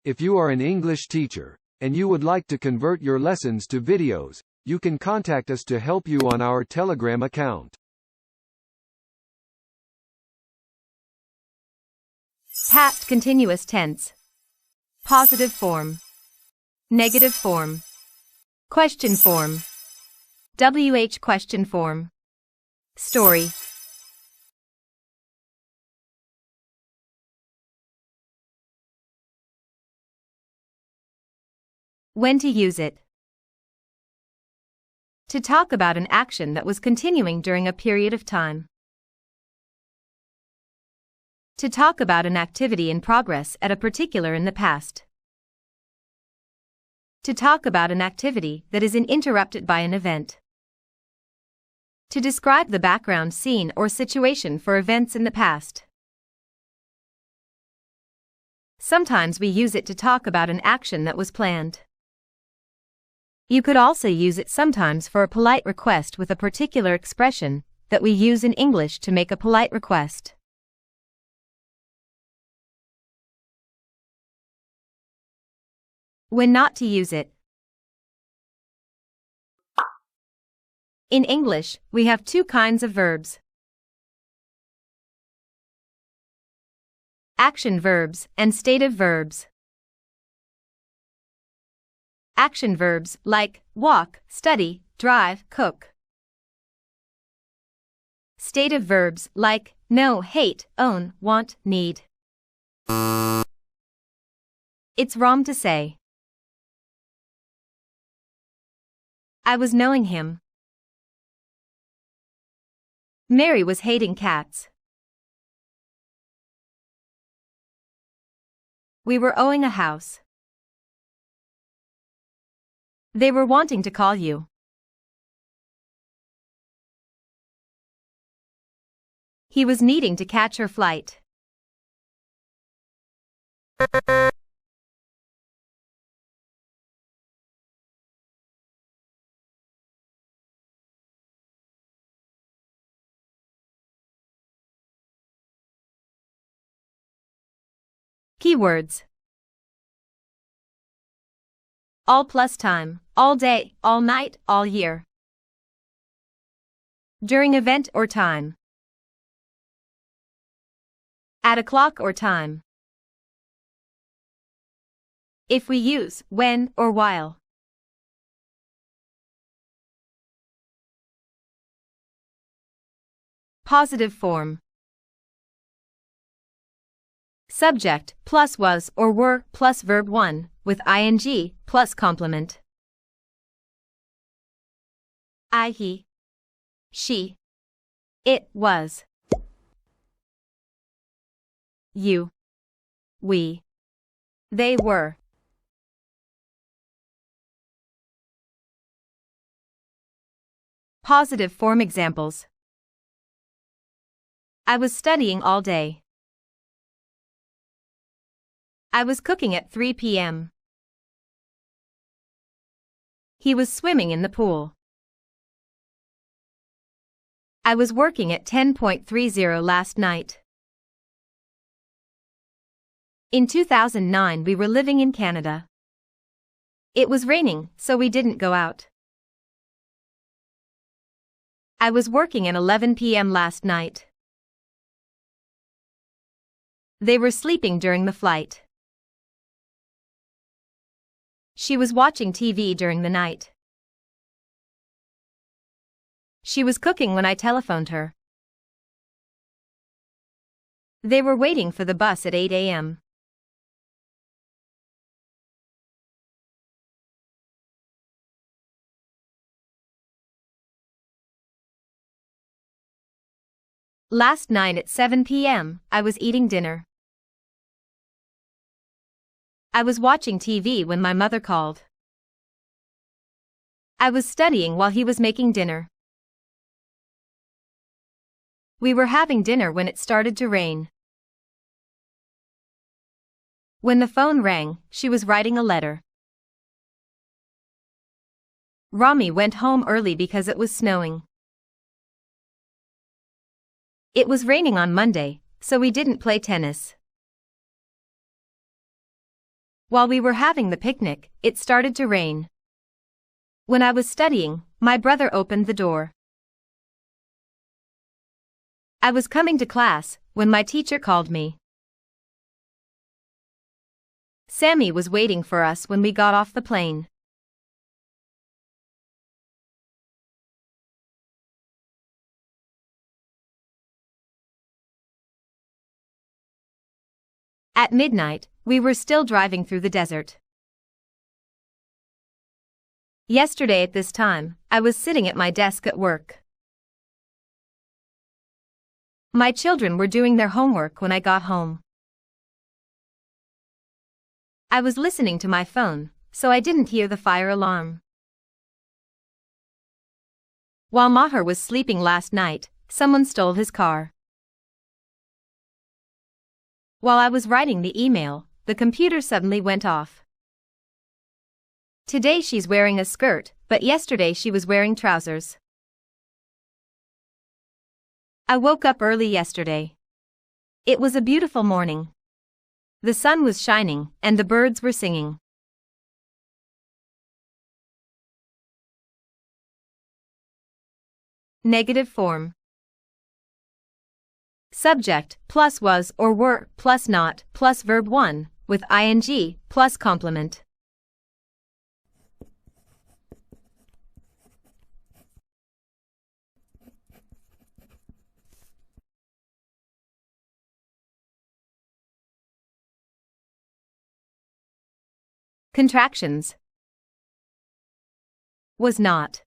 If you are an English teacher, and you would like to convert your lessons to videos, you can contact us to help you on our Telegram account. Past continuous tense. Positive form. Negative form. Question form. WH question form. Story. When to use it. To talk about an action that was continuing during a period of time. To talk about an activity in progress at a particular in the past. To talk about an activity that is interrupted by an event. To describe the background scene or situation for events in the past. Sometimes we use it to talk about an action that was planned. You could also use it sometimes for a polite request with a particular expression that we use in English to make a polite request. When not to use it. In English, we have two kinds of verbs: action verbs and stative verbs. Action verbs like walk, study, drive, cook. Stative verbs like know, hate, own, want, need. It's wrong to say, I was knowing him. Mary was hating cats. We were owing a house. They were wanting to call you. He was needing to catch her flight. Keywords. All plus time, all day, all night, all year. During event or time. At a clock or time. If we use when or while. Positive form. Subject plus was or were plus verb 1 with ing plus complement. I, he, she, it was. You, we, they were. Positive form examples. I was studying all day. I was cooking at 3 p.m. He was swimming in the pool. I was working at 10.30 last night. In 2009 we were living in Canada. It was raining, so we didn't go out. I was working at 11 p.m. last night. They were sleeping during the flight. She was watching TV during the night. She was cooking when I telephoned her. They were waiting for the bus at 8 a.m. Last night at 7 p.m., I was eating dinner. I was watching TV when my mother called. I was studying while he was making dinner. We were having dinner when it started to rain. When the phone rang, she was writing a letter. Rami went home early because it was snowing. It was raining on Monday, so we didn't play tennis. While we were having the picnic, it started to rain. When I was studying, my brother opened the door. I was coming to class when my teacher called me. Sammy was waiting for us when we got off the plane. At midnight, we were still driving through the desert. Yesterday at this time, I was sitting at my desk at work. My children were doing their homework when I got home. I was listening to my phone, so I didn't hear the fire alarm. While Maher was sleeping last night, someone stole his car. While I was writing the email, the computer suddenly went off. Today she's wearing a skirt, but yesterday she was wearing trousers. I woke up early yesterday. It was a beautiful morning. The sun was shining, and the birds were singing. Negative form. Subject plus was or were plus not plus verb 1 with ing plus complement. Contractions. Was not.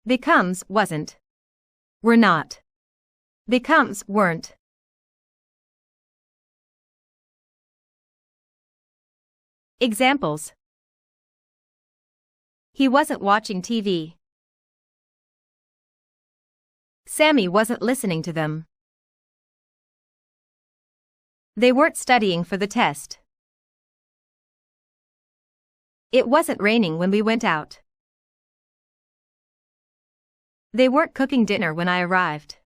Becomes wasn't. Were not. Becomes weren't. Examples. He wasn't watching TV. Sammy wasn't listening to them. They weren't studying for the test. It wasn't raining when we went out. They weren't cooking dinner when I arrived.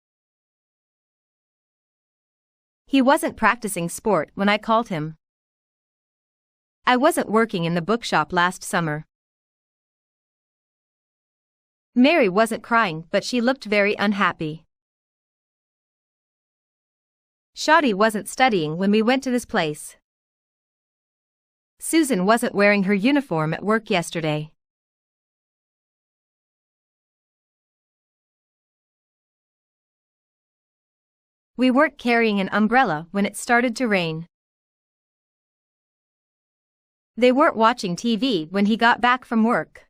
He wasn't practicing sport when I called him. I wasn't working in the bookshop last summer. Mary wasn't crying, but she looked very unhappy. Shadi wasn't studying when we went to this place. Susan wasn't wearing her uniform at work yesterday. We weren't carrying an umbrella when it started to rain. They weren't watching TV when he got back from work.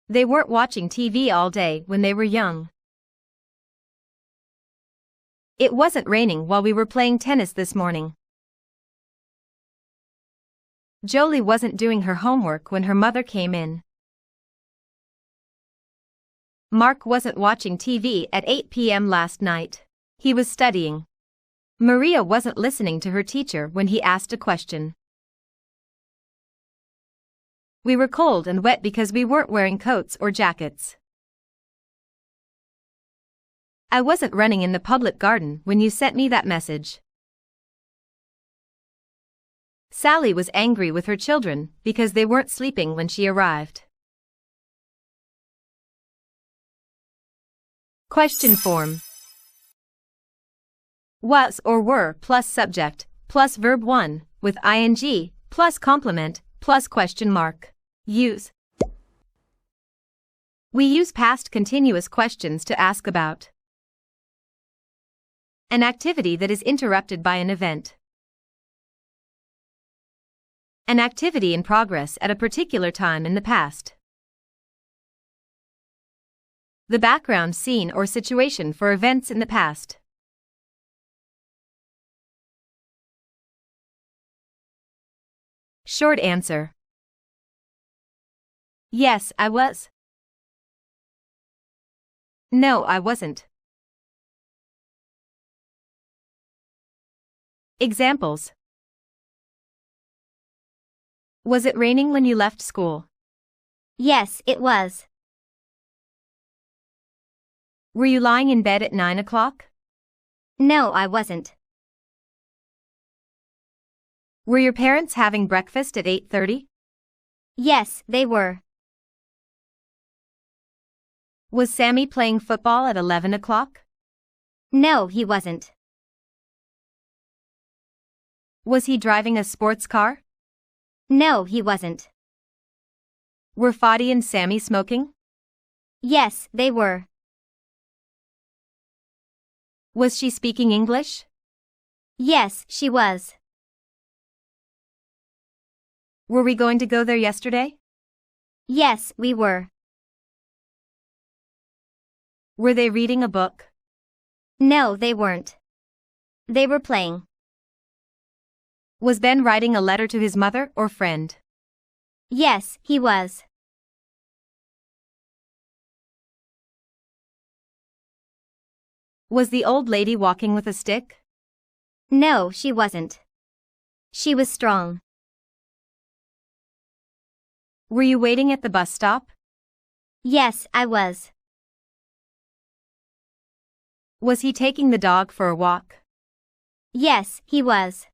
They weren't watching TV all day when they were young. It wasn't raining while we were playing tennis this morning. Jolie wasn't doing her homework when her mother came in. Mark wasn't watching TV at 8 p.m. last night. He was studying. Maria wasn't listening to her teacher when he asked a question. We were cold and wet because we weren't wearing coats or jackets. I wasn't running in the public garden when you sent me that message. Sally was angry with her children because they weren't sleeping when she arrived. Question form. Was or were plus subject plus verb 1 with ing plus complement plus question mark. Use. We use past continuous questions to ask about an activity that is interrupted by an event. An activity in progress at a particular time in the past. The background scene or situation for events in the past. Short answer. Yes, I was. No, I wasn't. Examples. Was it raining when you left school? Yes, it was. Were you lying in bed at 9 o'clock? No, I wasn't. Were your parents having breakfast at 8:30? Yes, they were. Was Sammy playing football at 11 o'clock? No, he wasn't. Was he driving a sports car? No, he wasn't. Were Fadi and Sammy smoking? Yes, they were. Was she speaking English? Yes, she was. Were we going to go there yesterday? Yes, we were. Were they reading a book? No, they weren't. They were playing. Was Ben writing a letter to his mother or friend? Yes, he was. Was the old lady walking with a stick? No, she wasn't. She was strong. Were you waiting at the bus stop? Yes, I was. Was he taking the dog for a walk? Yes, he was.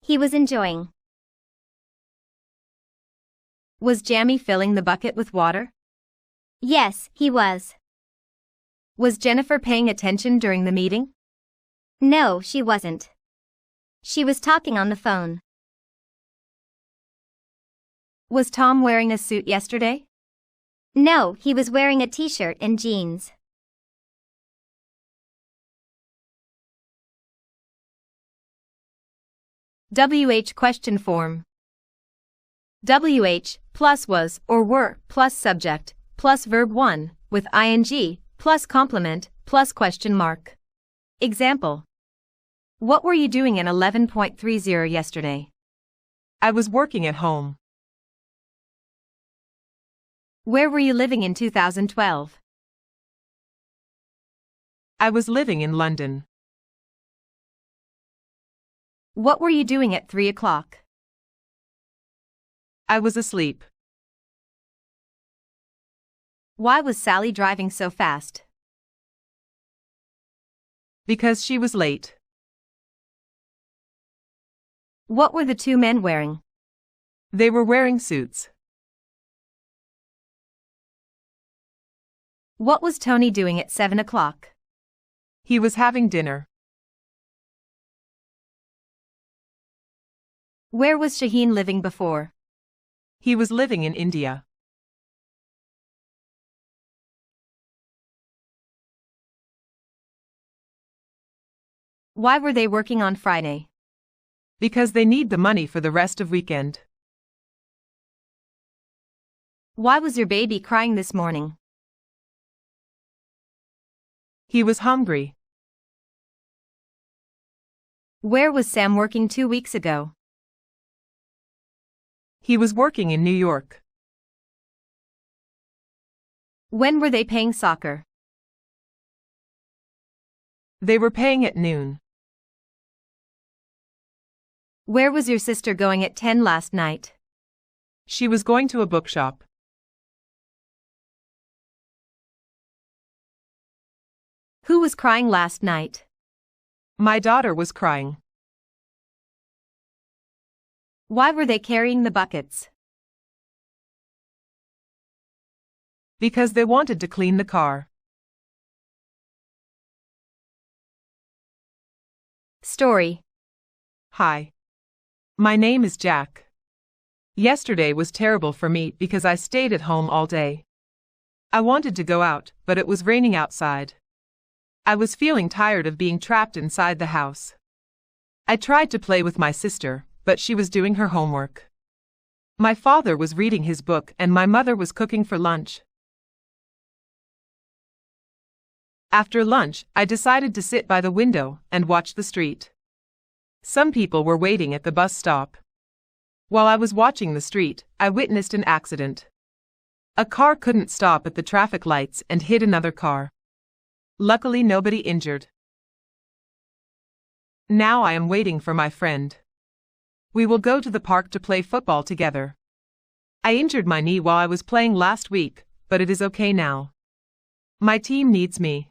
He was enjoying. Was Jamie filling the bucket with water? Yes, he was. Was Jennifer paying attention during the meeting? No, she wasn't. She was talking on the phone. Was Tom wearing a suit yesterday? No, he was wearing a t-shirt and jeans. WH question form. WH plus was or were plus subject plus verb 1 with ing plus complement plus question mark. Example. What were you doing in 11.30 yesterday? I was working at home. Where were you living in 2012? I was living in London. What were you doing at 3 o'clock? I was asleep. Why was Sally driving so fast? Because she was late. What were the two men wearing? They were wearing suits. What was Tony doing at 7 o'clock? He was having dinner. Where was Shaheen living before? He was living in India. Why were they working on Friday? Because they need the money for the rest of weekend. Why was your baby crying this morning? He was hungry. Where was Sam working 2 weeks ago? He was working in New York. When were they playing soccer? They were paying at noon. Where was your sister going at 10 last night? She was going to a bookshop. Who was crying last night? My daughter was crying. Why were they carrying the buckets? Because they wanted to clean the car. Story. Hi. My name is Jack. Yesterday was terrible for me because I stayed at home all day. I wanted to go out, but it was raining outside. I was feeling tired of being trapped inside the house. I tried to play with my sister, but she was doing her homework. My father was reading his book and my mother was cooking for lunch. After lunch, I decided to sit by the window and watch the street. Some people were waiting at the bus stop. While I was watching the street, I witnessed an accident. A car couldn't stop at the traffic lights and hit another car. Luckily, nobody injured. Now I am waiting for my friend. We will go to the park to play football together. I injured my knee while I was playing last week, but it is okay now. My team needs me.